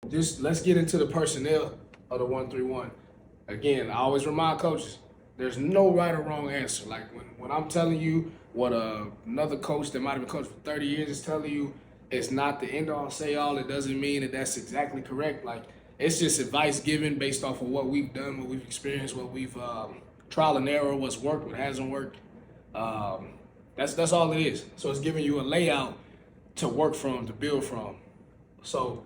Just let's get into the personnel of the 131. Again, I always remind coaches, there's no right or wrong answer. Like when I'm telling you what another coach that might have been coached for 30 years is telling you, it's not the end all say all. It doesn't mean that that's exactly correct. Like it's just advice given based off of what we've done, what we've experienced, what we've trial and error, what's worked, what hasn't worked. That's all it is. So it's giving you a layout to work from, to build from. So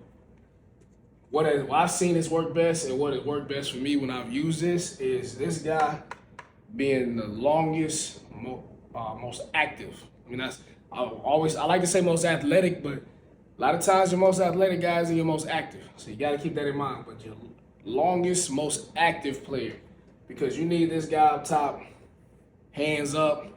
what I've seen this work best and what it worked best for me when I've used this is this guy being the longest, most active. I mean, I like to say most athletic, but a lot of times your most athletic guys are your most active. So you got to keep that in mind. But your longest, most active player, because you need this guy up top, hands up,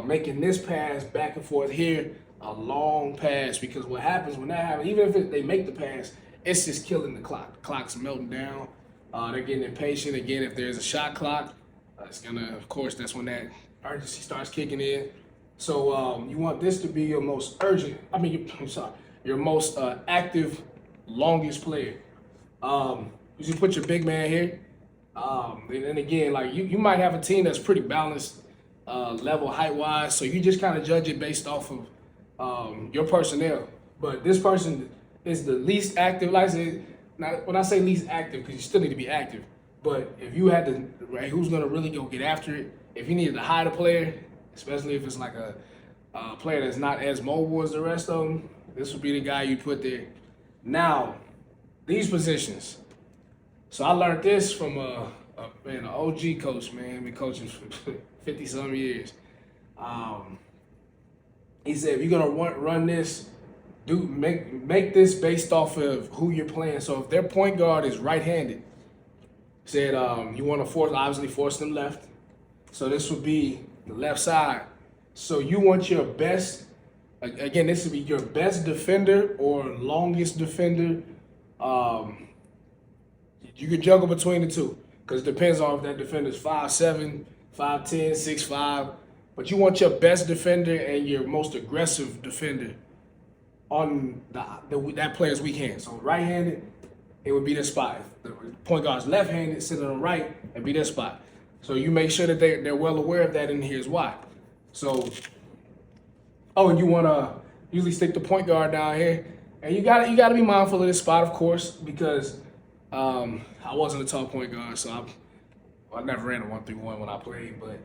making this pass back and forth here, a long pass. Because what happens when that happens, even if they make the pass, it's just killing the clock. The clock's melting down. They're getting impatient. Again, if there's a shot clock, it's gonna, of course, that's when that urgency starts kicking in. So you want this to be your most urgent. Your most active, longest player. You just put your big man here. And again, like you might have a team that's pretty balanced, level height wise. So you just kind of judge it based off of your personnel. But this person is the least active. Like I said, now, when I say least active, because you still need to be active. But if you had to, right, who's gonna really go get after it? If you needed to hide a player, especially if it's like a player that's not as mobile as the rest of them, this would be the guy you put there. Now, these positions. So I learned this from an OG coach, man. Been coaching for 50 some years. He said, if you're gonna run this, make this based off of who you're playing. So if their point guard is right-handed, said you want to obviously force them left. So this would be the left side. So you want your best, again, this would be your best defender or longest defender. You could juggle between the two because it depends on if that defender's 5'7", 5'10", 6'5". But you want your best defender and your most aggressive defender on that player's weak hand. So right-handed, it would be this spot. If the point guard's left-handed, sit on the right, and be this spot. So you make sure that they're well aware of that, and here's why. So, and you want to usually stick the point guard down here, and you got to be mindful of this spot, of course, because I wasn't a tall point guard, so I never ran a 1-3-1 when I played, but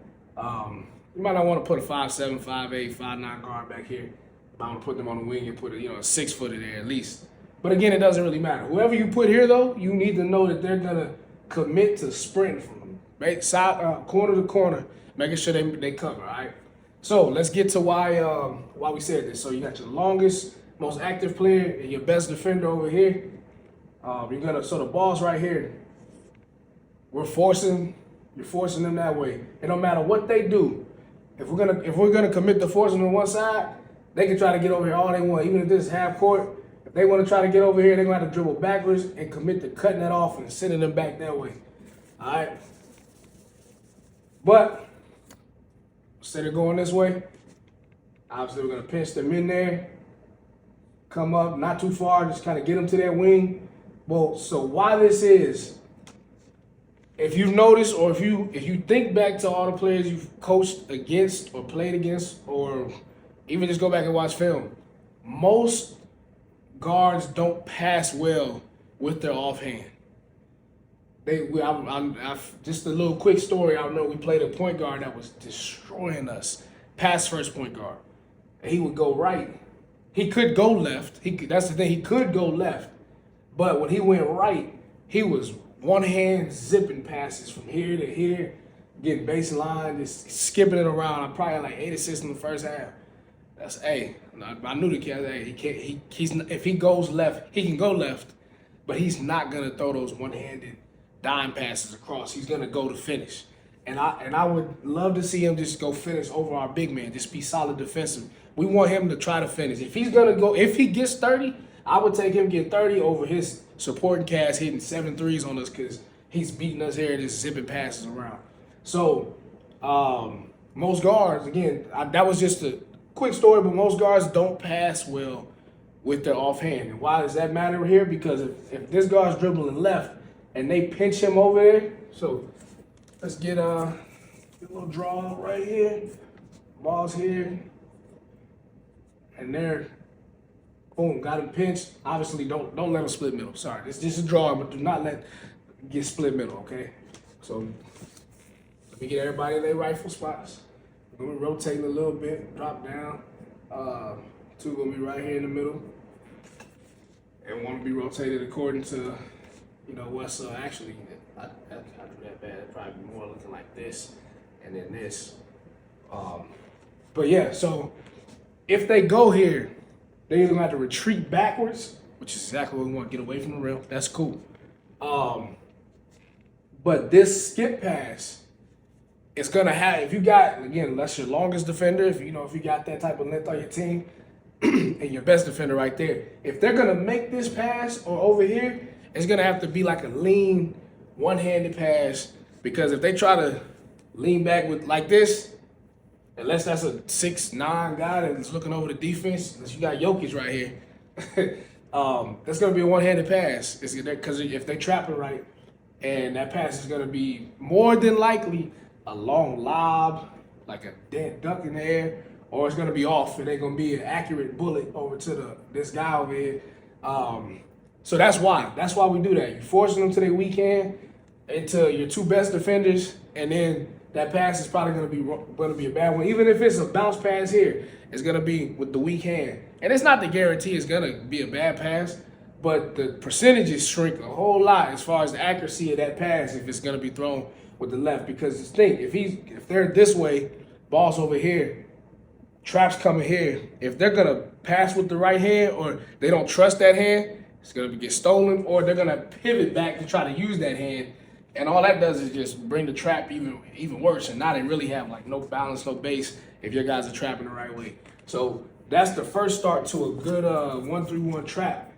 you might not want to put a 5'7", 5'8", 5'9" guard back here. If I want to put them on the wing and put a 6-footer there at least. But again, it doesn't really matter. Whoever you put here, though, you need to know that they're gonna commit to sprint from side corner to corner, making sure they cover. All right. So let's get to why we said this. So you got your longest, most active player and your best defender over here. So the ball's right here. You're forcing them that way. And no matter what they do, if we're gonna commit to forcing them on one side, they can try to get over here all they want. Even if this is half court, if they want to try to get over here, they're gonna have to dribble backwards and commit to cutting that off and sending them back that way. All right. But instead of going this way, obviously we're gonna pinch them in there, come up, not too far, just kind of get them to that wing. Well, so why this is, if you've noticed, or if you think back to all the players you've coached against or played against, or even just go back and watch film, most guards don't pass well with their offhand. Just a little quick story. I remember we played a point guard that was destroying us, pass first point guard. And he would go right. He could go left. That's the thing. He could go left, but when he went right, he was one hand zipping passes from here to here, getting baseline, just skipping it around. I probably had like 8 assists in the first half. I knew the kid. If he goes left, he can go left, but he's not gonna throw those one-handed dime passes across. He's gonna go to finish, and I would love to see him just go finish over our big man. Just be solid defensive. We want him to try to finish. If he gets 30, I would take him get 30 over his supporting cast hitting 7 threes on us because he's beating us here and just zipping passes around. So most guards, again, that was just a quick story, but most guards don't pass well with their offhand. And why does that matter here? Because if this guard's dribbling left and they pinch him over there, so let's get a little draw right here, ball's here, and there, boom, got him pinched. Obviously, don't let him split middle. Sorry, it's just a draw, but do not let get split middle, okay? So let me get everybody in their rightful spots. We're gonna be rotating a little bit, drop down. Two gonna be right here in the middle, and one will be rotated according to, what's actually. I do that bad. It'd probably be more looking like this, and then this. But yeah, so if they go here, they're either gonna have to retreat backwards, which is exactly what we want. Get away from the rim. That's cool. But this skip pass, it's gonna have, if you got, again, that's your longest defender, if you got that type of length on your team, and your best defender right there. If they're gonna make this pass or over here, it's gonna have to be like a lean, one-handed pass, because if they try to lean back with like this, unless that's a 6'9" guy that's looking over the defense, unless you got Jokic right here, that's gonna be a one-handed pass. Because if they trap it right, and that pass is gonna be more than likely a long lob, like a dead duck in the air, or it's gonna be off. It ain't gonna be an accurate bullet over to this guy over here. So that's why we do that. You're forcing them to their weak hand into your two best defenders, and then that pass is probably gonna be a bad one. Even if it's a bounce pass here, it's gonna be with the weak hand. And it's not the guarantee it's gonna be a bad pass, but the percentages shrink a whole lot as far as the accuracy of that pass if it's gonna be thrown with the left. Because think, if they're this way, ball's over here, trap's coming here. If they're gonna pass with the right hand, or they don't trust that hand, it's gonna get stolen, or they're gonna pivot back to try to use that hand, and all that does is just bring the trap even worse. And now they really have like no balance, no base if your guys are trapping the right way. So that's the first start to a good 1-3-1 trap.